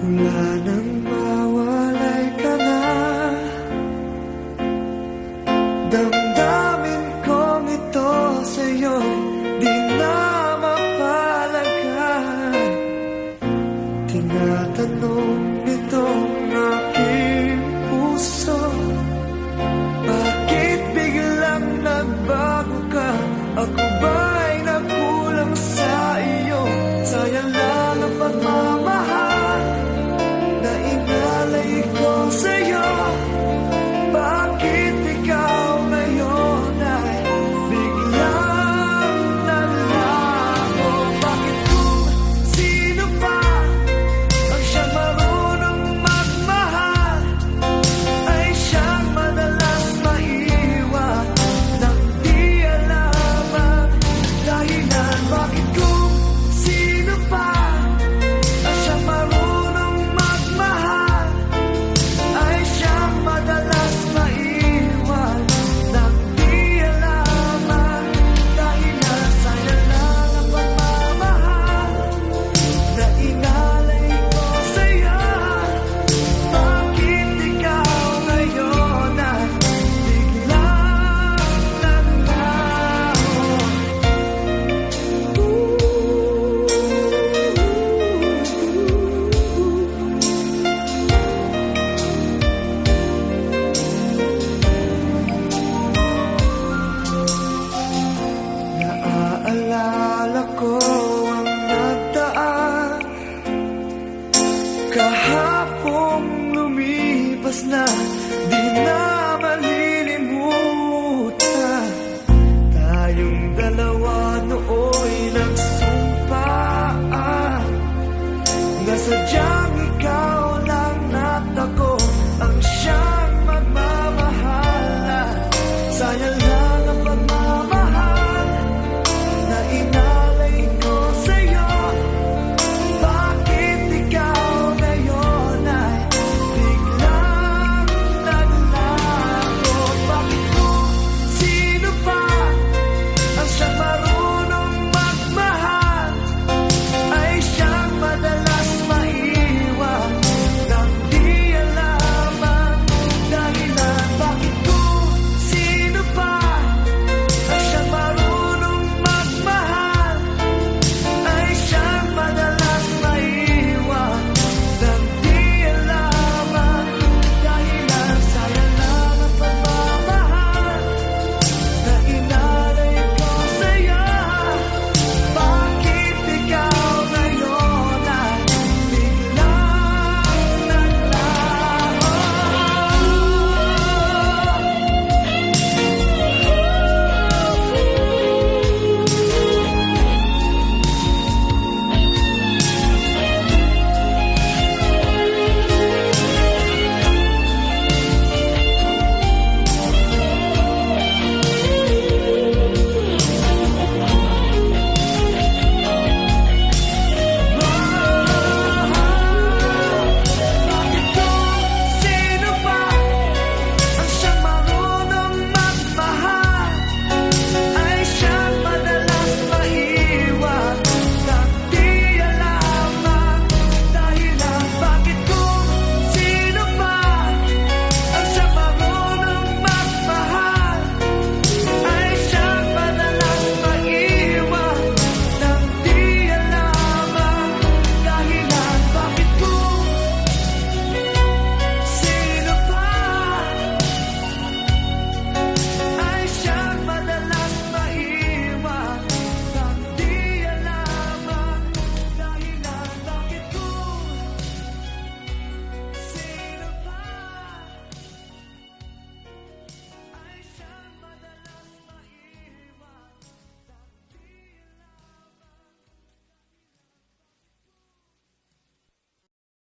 Mula nang mawalay ka na, damdamin kong ito sa'yo di na mapalagay. Tinatanong nitong aking puso, bakit biglang nagbago ka? Ako ba'y nagkulang sa iyo? Sayang lang ang pagmamahal na inalay ko sa'yo. Bakit ikaw ngayon ay biglang nalago? Bakit kung sino pa ang siyang marunong magmahal ay siyang madalas maiwan nang di alam ang dahilan? Bakit kung sino pa ang siyang marunong magmahal ay siyang madalas maiwan nang di alam ang dahilan? Sayang lang ang pagmamahal na inalay ko sa'yo. Bakit ikaw ngayon ay biglang naglaho? Naaalala ko ang nagdaan, kahapong lumipas na, di na malilimutan. Tayong dalawa nooy nagsumpaan na sadyang ikaw